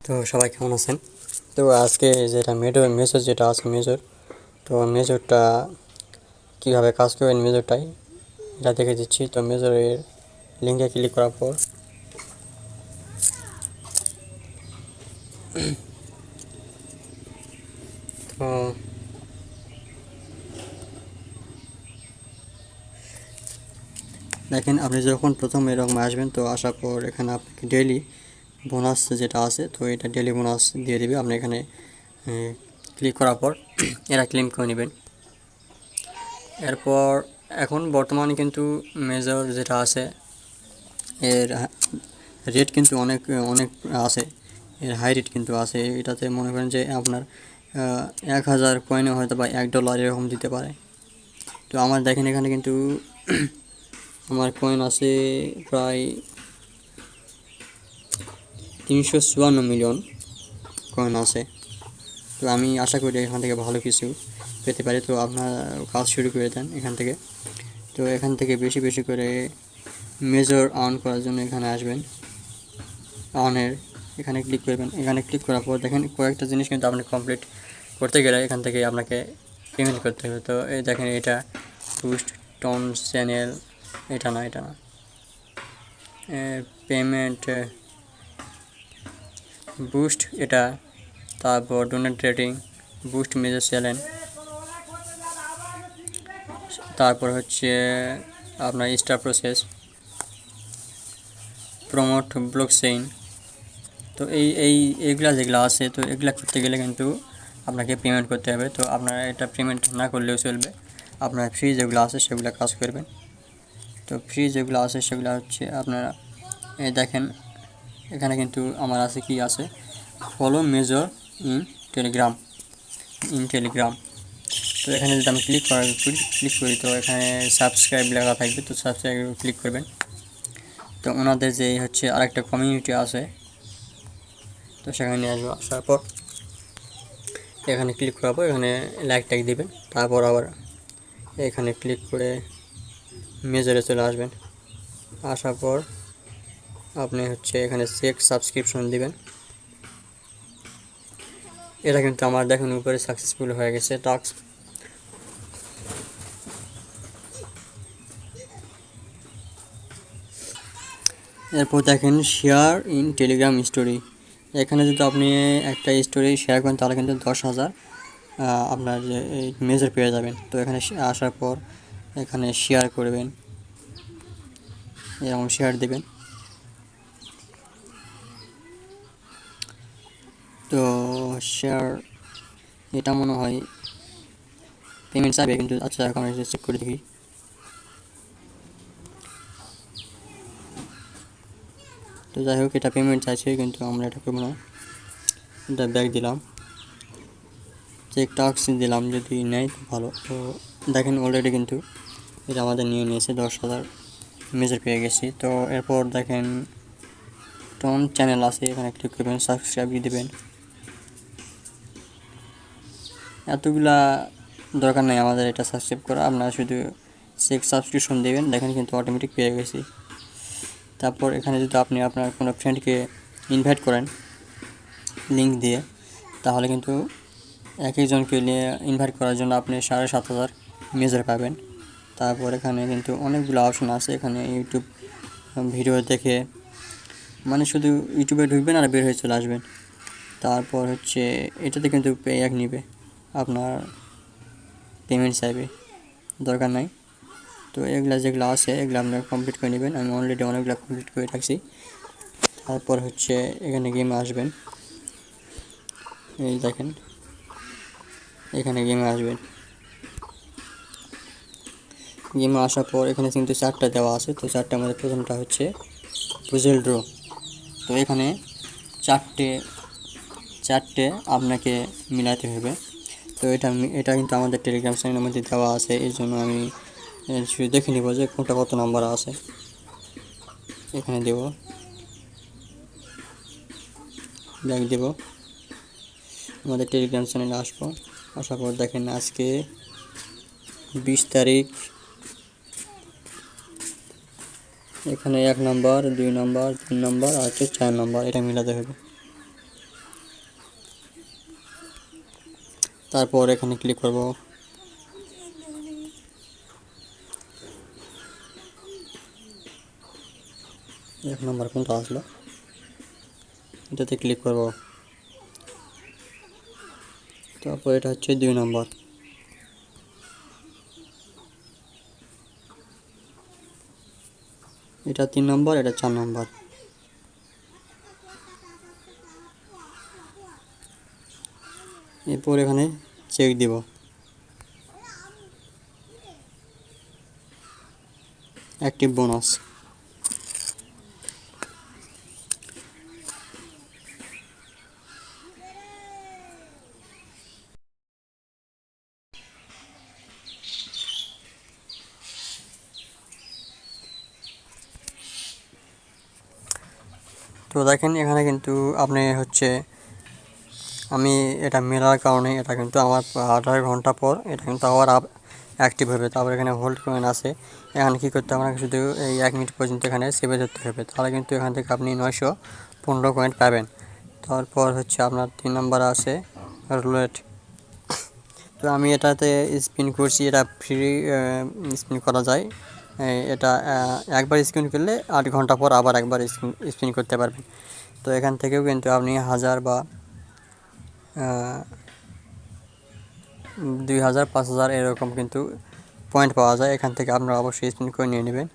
তো সবাই কেমন আছেন? তো আজকে যেটা মেজর যেটা আছে মেজর, তো মেজরটা কীভাবে কাজ করবেন মেজরটাই এটা দেখে দিচ্ছি। তো মেজরের লিঙ্কে ক্লিক করার পর তো দেখেন, আপনি যখন প্রথম এরকম আসবেন তো আসার পর এখানে আপনাকে ডেইলি বোনাস যেটা আছে তো এটা ডেইলি বোনাস দিয়ে দেবে। আপনি এখানে ক্লিক করার পর এরা ক্লেম করে নেবেন। এরপর এখন বর্তমানে কিন্তু মেজর যেটা আছে এর রেট কিন্তু অনেক অনেক আছে, এর হাই রেট কিন্তু আছে। এটাতে মনে করেন যে আপনার 1000 কয়েনে হয়তো বা $1 এরকম দিতে পারে। তো আমার দেখেন এখানে কিন্তু আমার কয়েন আছে প্রায় 354 মিলিয়ন কয়েন আছে। তো আমি আশা করি এখান থেকে ভালো কিছু পেতে পারি। তো আপনার কাজ শুরু করে দেন এখান থেকে। তো এখান থেকে বেশি বেশি করে মেজর আর্ন করার জন্য এখানে আসবেন, আর্নের এখানে ক্লিক করবেন। এখানে ক্লিক করার পর দেখেন কয়েকটা জিনিস কিন্তু আপনি কমপ্লিট করতে গেলে এখান থেকে আপনাকে পেমেন্ট করতে হবে। তো এই দেখেন এটা বুস্ট টোন চ্যানেল, এটা না পেমেন্ট বুস্ট এটা, তারপর donate rating, boost major channel, তারপর হচ্ছে আপনার স্টার প্রসেস, প্রমোট ব্লকচেইন। তো এইগুলা যেগুলো আছে তো এগুলা করতে গেলে কিন্তু আপনাকে পেমেন্ট করতে হবে। তো আপনারা এটা পেমেন্ট না করলেও চলবে, আপনার ফ্রি যেগুলো আছে সেগুলো কাজ করবেন। তো ফ্রি যেগুলো আছে সেগুলো হচ্ছে আপনারা এই দেখেন এখানে কিন্তু আমার আছে কি আছে, ফলো মেজর ইন টেলিগ্রাম তো এখানে যদি আমি ক্লিক করি তো এখানে সাবস্ক্রাইব লেখা থাকবে, তো সাবস্ক্রাইব ক্লিক করবেন। তো ওনাদের যে হচ্ছে আরেকটা কমিউনিটি আছে তো সেখানে আসবো, আসার পর এখানে ক্লিক করাবো, এখানে লাইক টাইক দিবেন। তারপর আবার এখানে ক্লিক করে মেজরে চলে আসবেন। আসার পর আপনি হচ্ছে এখানে চেক সাবস্ক্রিপশন দিবেন। এটা কিন্তু আমার দেখুন উপরে সাকসেসফুল হয়ে গেছে টাস্ক। এরপর দেখেন শেয়ার ইন টেলিগ্রাম স্টোরি, এখানে যদি আপনি একটা স্টোরি শেয়ার করেন তাহলে কিন্তু 10,000 আপনার যে মেজর পেয়ে যাবেন। তো এখানে আসার পর এখানে শেয়ার করবেন, এরকম শেয়ার দেবেন। তো শেয়ার এটা মনে হয় পেমেন্ট চাইবে কিন্তু, আচ্ছা এখন চেক করে দেখি। তো যাই হোক এটা পেমেন্ট চাইছে কিন্তু আমরা এটা করবো না, এটা ব্যাক দিলাম, চেক টাস্ক দিলাম, যদি নেয় তো ভালো। তো দেখেন অলরেডি কিন্তু এটা আমাদের নিয়ে নিয়েছে, 10,000 মেজর পেয়ে গেছি। তো এরপর দেখেন টোন চ্যানেল আছে, এখানে ক্লিক করবেন, সাবস্ক্রাইব দেবেন। এতগুলা দরকার নেই আমাদের এটা সাবস্ক্রাইব করা, আপনারা শুধু চেক সাবস্ক্রিপশন দেবেন। দেখেন কিন্তু অটোমেটিক পেয়ে গেছি। তারপর এখানে যদি আপনি আপনার কোনো ফ্রেন্ডকে ইনভাইট করেন লিঙ্ক দিয়ে, তাহলে কিন্তু একজনকে নিয়ে ইনভাইট করার জন্য আপনি 7,500 মেজর পাবেন। তারপর এখানে কিন্তু অনেকগুলো অপশন আছে, এখানে ইউটিউব ভিডিও দেখে মানে শুধু ইউটিউবে ঢুকবেন আর বের হয়ে চলে আসবেন। তারপর হচ্ছে এটাতে কিন্তু পে এক নিবে, আপনার পেমেন্ট চাইবে, দরকার নাই। তো এগুলা যেগুলো আছে এগুলো আপনারা কমপ্লিট করে নেবেন, আমি অলরেডি অনেকগুলো কমপ্লিট করে রাখছি। তারপর হচ্ছে এখানে গেমে আসবেন, এই দেখেন এখানে গেমে আসবেন। গেমে আসার পর এখানে কিন্তু 4টা দেওয়া আছে, তো 4টার মধ্যে প্রথমটা হচ্ছে পুজেল ড্র। তো এখানে চারটে আপনাকে মিলাতে হবে। তো এটা কিন্তু আমাদের টেলিগ্রাম চ্যানেলের মধ্যে দেওয়া আছে, এই জন্য আমি শুধু দেখে নিব যে কোনটা কত নাম্বার আছে। এখানে দেব, ব্যাক দেব, আমাদের টেলিগ্রাম চ্যানেলে আসবো। আসার পর দেখেন আজকে 20 তারিখ, এখানে 1 নম্বর, 2 নম্বর, 3 নম্বর আর হচ্ছে 4 নম্বর, এটা মিলাতে হবে। তারপর এখানে ক্লিক করব। এক নম্বর কোনটা আসলো এটাতে ক্লিক করব। তারপর এটা হচ্ছে 2 নম্বর, এটা 3 নম্বর, এটা 4 নম্বর। এরপর এখানে চেক দিব। Active bonus. তো দেখেন এখানে কিন্তু আপনি হচ্ছে আমি এটা মেলার কারণে এটা কিন্তু আমার 18 ঘন্টা পর এটা কিন্তু আবার অ্যাক্টিভ হবে। তারপর এখানে হোল্ড কয়েন আছে, এখানে কী করতে হবে, আপনাকে শুধু এই 1 মিনিট পর্যন্ত এখানে সেভে ধরতে হবে, তাহলে কিন্তু এখান থেকে আপনি 915 কয়েন পাবেন। তারপর হচ্ছে আপনার 3 নম্বর আছে রুলেট। তো আমি এটাতে স্পিন করছি, এটা ফ্রি স্পিন করা যায়। এটা একবার স্পিন করলে 8 ঘন্টা পর আবার একবার স্পিন করতে পারবেন। তো এখান থেকেও কিন্তু আপনি 1000 বা 2000 5000 এরকম কিন্তু পয়েন্ট পাওয়া যায়। এখান থেকে আপনারা অবশ্যই স্পিন করে নিয়ে নেবেন।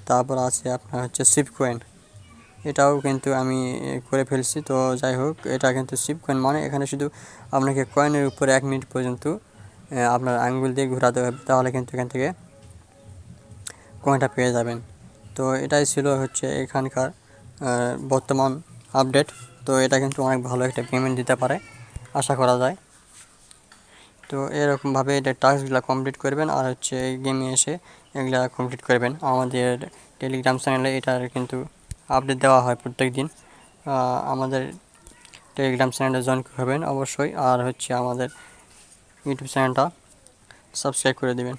তারপর আছে আপনার হচ্ছে সিপ কয়েন, এটাও কিন্তু আমি করে ফেলছি। তো যাই হোক, এটা কিন্তু সিপ কয়েন মানে এখানে শুধু আপনাকে কয়েনের উপরে 1 মিনিট পর্যন্ত আপনার আঙ্গুল দিয়ে ঘোরাতে হবে, তাহলে কিন্তু এখান থেকে কয়েনটা পেয়ে যাবেন। তো এটাই ছিল হচ্ছে এখানকার বর্তমান আপডেট। তো এটা কিন্তু অনেক ভালো একটা পেমেন্ট দিতে পারে আশা করা যায়। তো এরকমভাবে এটা টাস্কগুলো কমপ্লিট করবেন আর হচ্ছে গেমে এসে এগুলা কমপ্লিট করবেন। আমাদের টেলিগ্রাম চ্যানেলে এটার কিন্তু আপডেট দেওয়া হয় প্রত্যেক দিন। আমাদের টেলিগ্রাম চ্যানেলে জয়েন করবেন অবশ্যই, আর হচ্ছে আমাদের ইউটিউব চ্যানেলটা সাবস্ক্রাইব করে দেবেন।